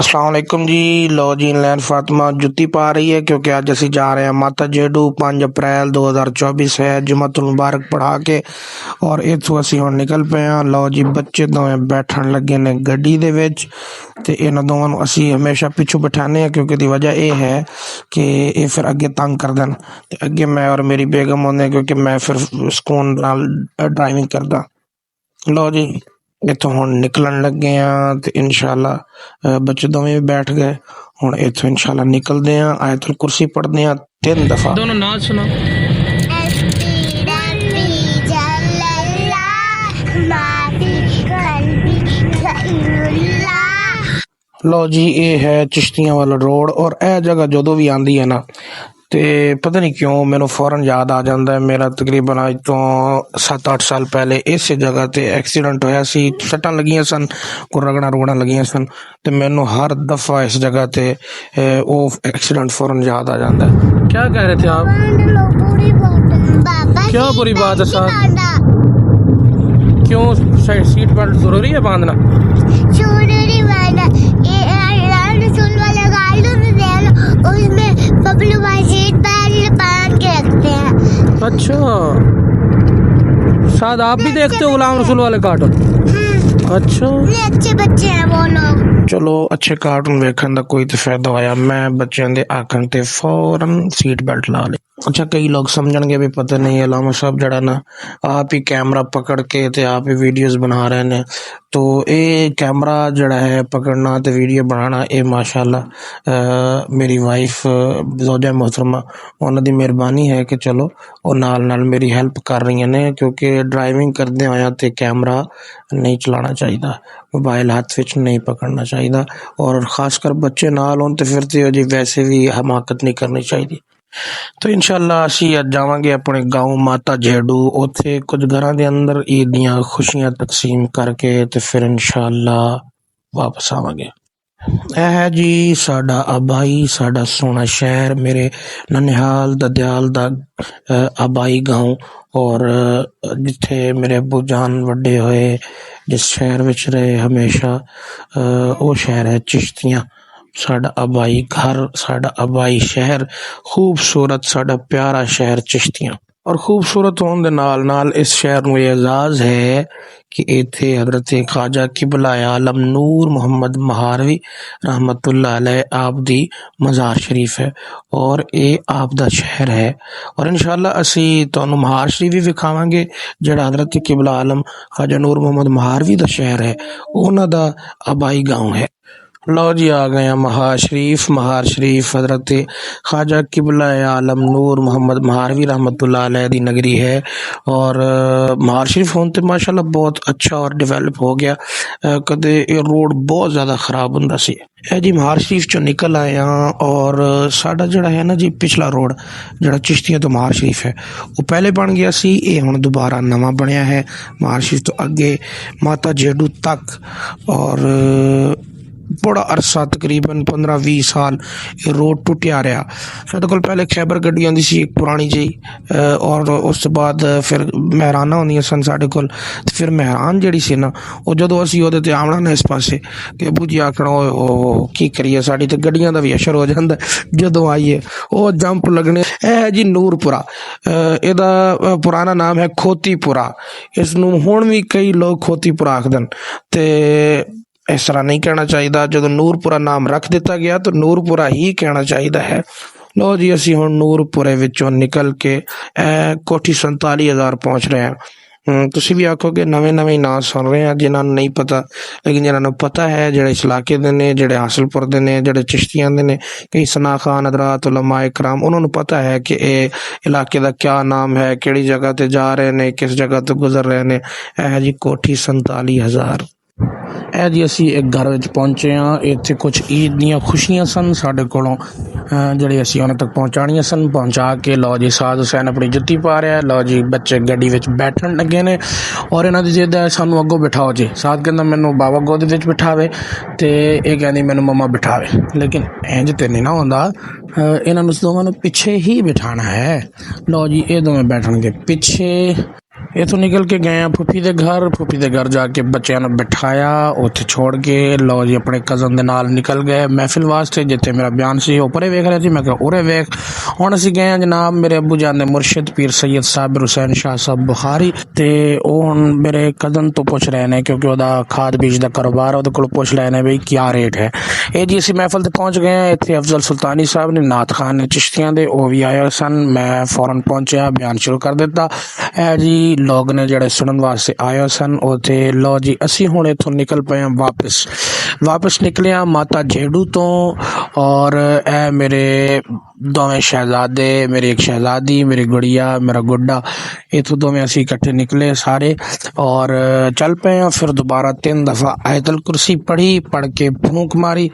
अस्सलाम वालेकुम जी। लो जी इंग्लैंड फातिमा जुत्ती पा रही है क्योंकि आज असी जा रहे हैं माता जेडू 5 अप्रैल 2024 है जुम्मतुल मुबारक पढ़ा के और इत्थों असी हुण निकल पे हाँ। लो जी बच्चे दोवें बैठन लगे ने गड्डी दे विच ते इन्हां दोवां नूं असी हमेशा पिछू बिठाने क्योंकि दी वजह यह है कि ये फिर अगे तंग कर देन ते अगे मैं और मेरी बेगम होंदे क्योंकि मैं फिर सुकून नाल ड्राइविंग करदा। लो जी इत्थों हुण निकलन लगे हाँ ते इंशाअल्लाह बच्चे दोवें भी बैठ गए। हुण इत्थों इंशाअल्लाह निकलदे हाँ। आयतुल कुर्सी पढ़दे हाँ 3 दफा। दोनों नाच सुना। लो जी ये है चिश्तियां वाला रोड और यह जगह जो भी आंदी है ना ते पता नहीं क्यों मैनू फौरन याद आ जाता है। मेरा तकरीबन अज तो 7-8 साल पहले इस जगह ते एक्सीडेंट होया सी, सट्टां लगियां सन, कोई रगड़ा रुगड़ा लगियां सन ते मैनू हर दफा इस जगह ते वो एक्सीडेंट फौरन याद आ जाता है। क्या कह रहे थे आप? क्या बुरी बात है सर? क्यों सीट बेल्ट जरूरी है बांधना? अच्छा शायद आप भी देखते हो गुलाम रसूल वाले कार्टून? अच्छा अच्छे बच्चे हैं वो लोग। चलो अच्छे कार्टून वेखन दा कोई तो फायदा होया। मैं बच्चों दे आखन ते फौरन सीट बेल्ट ला ली। अच्छा कई लोग समझणगे भी पता नहीं अलामा साहब जड़ा ना आप ही कैमरा पकड़ के ते आप ही वीडियोस बना रहे ने, तो ये कैमरा जड़ा है पकड़ना ते वीडियो बनाना ये माशाअल्लाह मेरी वाइफ ज़ौजा मोहतरमा उन्हां दी मेहरबानी है कि चलो और नाल नाल मेरी हेल्प कर रही ने क्योंकि ड्राइविंग करदे होया ते कैमरा नहीं चलाना चाहिए, मोबाइल हाथ विच नहीं पकड़ना चाहिए और खासकर बच्चे नाल होन ते फिर ते जी वैसे भी हमाकत नहीं करनी चाहिए। तो इंशाअल्लाह असी अज जावांगे अपने गाँव माता जेडू, उत्थे कुछ घरां दे अंदर ईद दियां खुशियां तकसीम करके ते फिर इंशाअल्लाह वापस आवांगे। यह है जी साडा आबाई साडा सोहना शहर, मेरे ननिहाल ददयाल दा आबाई गाँव और जिथे मेरे अब्बू जान वड्डे होए, जिस शहर विच रहे हमेशा वो शहर है चिश्तियां। साडा आबाई घर साडा आबाई शहर खूबसूरत साडा प्यारा शहर चिश्तियां और खूबसूरत होने दे नाल नाल इस शहर में एजाज है कि इत्थे हजरत ख्वाजा किबला आलम नूर मोहम्मद महारवी रहमतुल्लाह अलैह आप दी मज़ार शरीफ है और ये आप दा शहर है और इंशाअल्लाह असी तुहानू महार शरीफ भी विखावांगे जेड़ा हजरत किबला आलम ख्वाजा नूर मोहम्मद महारवी दा शहर है, उन्हां दा आबाई गाँव है। लो जी आ गए महार शरीफ हजरत ख्वाजा किबला आलम नूर मोहम्मद महारवी रहमतुल्लाह अलैह दी नगरी है और महार शरीफ होने ते माशाल्लाह बहुत अच्छा और डिवेलप हो गया। कदे ये रोड बहुत ज़्यादा ख़राब हुंदा सी। जी महार शरीफ चो निकल आए हाँ और साडा जड़ा है ना जी पिछला रोड जड़ा चिश्तियां तो महार शरीफ है वो पहले बन गया सी, ये हुण दोबारा नवा बनया है महार शरीफ तो अगे माता जेडू तक और बड़ा अरसा तकरीबन 15-20 साल ये रोड टुटिया रहा। साडे कोल पहले खैबर गड्डी आंदी सी एक पुरानी जी और उस बाद फिर महराना होंदियां सन साडे कोल, फिर महरान जिहड़ी सी ना वो जदों असीं ओहदे ते आवना ना इस पासे कि अबू जी आखना ओ की करिए साडी ते गड्डियां दा भी असर हो जांदा जदों आइए वो जंप लगने। यह है जी नूरपुरा, इहदा पुराना नाम है खोतीपुरा, इसनूं हुण भी कई लोग खोतीपुरा आखदन ते इस तरह नहीं कहना चाहिए। जो नूरपुरा नाम रख दिता गया तो नूरपुरा ही कहना चाहिए है। लो जी असी हुण नूरपुरे विचों निकल के कोठी 47,000 पहुँच रहे हैं। तुसी भी आखोगे नवे नवे नाम सुन रहे हैं जिन्होंने नहीं पता, लेकिन जिन्होंने पता है जेड़े इस इलाके दे ने, जेड़े हासिलपुर दे ने, जेड़े चिश्तियां दे ने, कई सना खान हज़रात उलमा इकराम उन्होंने पता है कि ये इलाके का क्या नाम है, किहड़ी जगह ते जा रहे ने, किस जगह तो गुजर रहे ने। है जी कोठी 47,000। ए जी असी एक घर विच पहुंचे हाँ, इत्थे कुछ ईद दियां खुशियां सन साडे कोलों जिहड़ी असी उन्हां तक पहुंचाणियां सन, पहुंचा के लो जी साद हुसैन अपनी जुत्ती पा रहा है। लो जी बच्चे गड्डी विच बैठन लगे ने और इन्हां दी जिद है सानू अगों बिठाओ जी। साद कहंदा मैनू बाबा गोद विच बिठावे ते ये कहंदी मैनू मम्मा बिठावे, लेकिन इंज ते नहीं ना हुंदा, इन्हां नूं दोवां नूं पिछे ही बिठाना है। लो जी ये दोवें बैठणगे पिछे इथों निकल के गए फुफी के घर जाके बच्चों ने बिठाया उत्थे छोड़ के लो जी अपने कज़न के नाल निकल गए महफिल वास्ते जिथे मेरा बयान से परे वेख रहा थी। मैं कहा उरे वेख। हुण असीं गए जनाब मेरे अबू जान दे मुर्शिद पीर सैयद साबिर हुसैन शाह साहब बुखारी ते ओह हुण मेरे कज़न तो पुछ रहे ने क्योंकि ओहदा खाद बीज का कारोबार ओहदे कोलों पुछ रहे ने बई क्या रेट है। ये जी असीं महफिल ते पहुंच गए। इत्थे अफजल सुल्तानी साहब ने नात खान ने चिश्तियां दे ओह भी आए सन। मैं फौरन पहुंचया बयान शुरू कर दिता। ए जी लोग ने जड़े सुनन वास्ते आए सन उथे लो जी असी हुण इथों निकल पे वापस निकले माता जेडू तो और ए मेरे दोवें शहजादे मेरी एक शहजादी मेरी गुड़िया मेरा गुड्डा इथों दोवें असी इकट्ठे निकले सारे और चल पे। फिर दोबारा 3 दफा आयतल कुर्सी पढ़ के फूंक मारी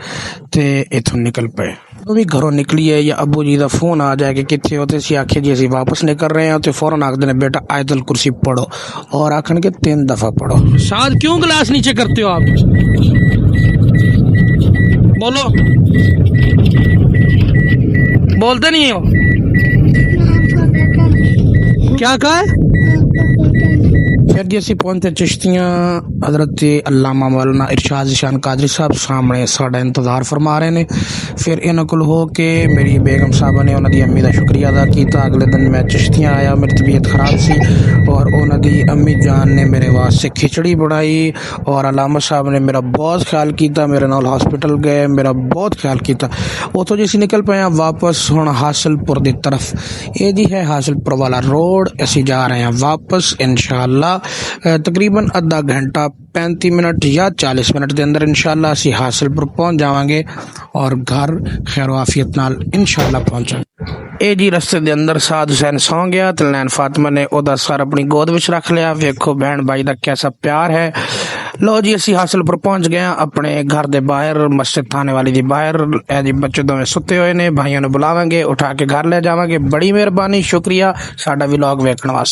ते इथों निकल पे। भी घरों निकली है या अबू जी का फोन आ जाए कि कितने होते सी आखे जी असीं वापस निकल रहे हैं तो फौरन आखते ने बेटा आयतल कुर्सी पढ़ो और आखन के 3 दफा पढ़ो। शायद क्यों गिलास नीचे करते हो आप? बोलो, बोलते नहीं हो। क्या कहा है? फिर जी असीं पहुंचे चिश्तियां हजरत अल्लामा मौलाना इरशाद ज़ीशान कादरी साहब सामने साडा इंतज़ार फरमा रहे ने। फिर इन्हां कोल हो के मेरी बेगम साहबा ने उन्हां दी अम्मी दा शुक्रिया अदा किया। अगले दिन मैं चिश्तियां आया मेरी तबीयत खराब सी और उन्हां दी अम्मी जान ने मेरे वास्ते खिचड़ी बनाई और अलामा साहब ने मेरा बहुत ख्याल किया। मेरे नाल हॉस्पिटल गए मेरा बहुत ख्याल किया। उतों जी असीं निकल पे वापस हुण हासिलपुर की तरफ। ये जी है हासिलपुर वाला रोड। असीं जा रहे हैं वापस इंशाअल्लाह तकरीबन आधा घंटा 35 मिनट या 40 मिनट के अंदर इंशाअल्लाह असीं हासिलपुर पहुंच जावांगे और घर खैर आफियत नाल इंशाअल्लाह पहुंचांगे। ये जी रस्ते के अंदर साद हुसैन सौ गया तो लैन फातिमा ने ओदा सर अपनी गोद विच रख लिया। वेखो बहन भाई का कैसा प्यार है। लो जी असीं हासिलपुर पहुंच गए अपने घर के बाहर मस्जिद थाने वाली दी बाहर। ए जी बच्चे दोवें सुते हुए ने भाइयों ने बुलावांगे उठा के घर ले जावांगे। बड़ी मेहरबानी शुक्रिया साडा व्लॉग वेखण वास्ते।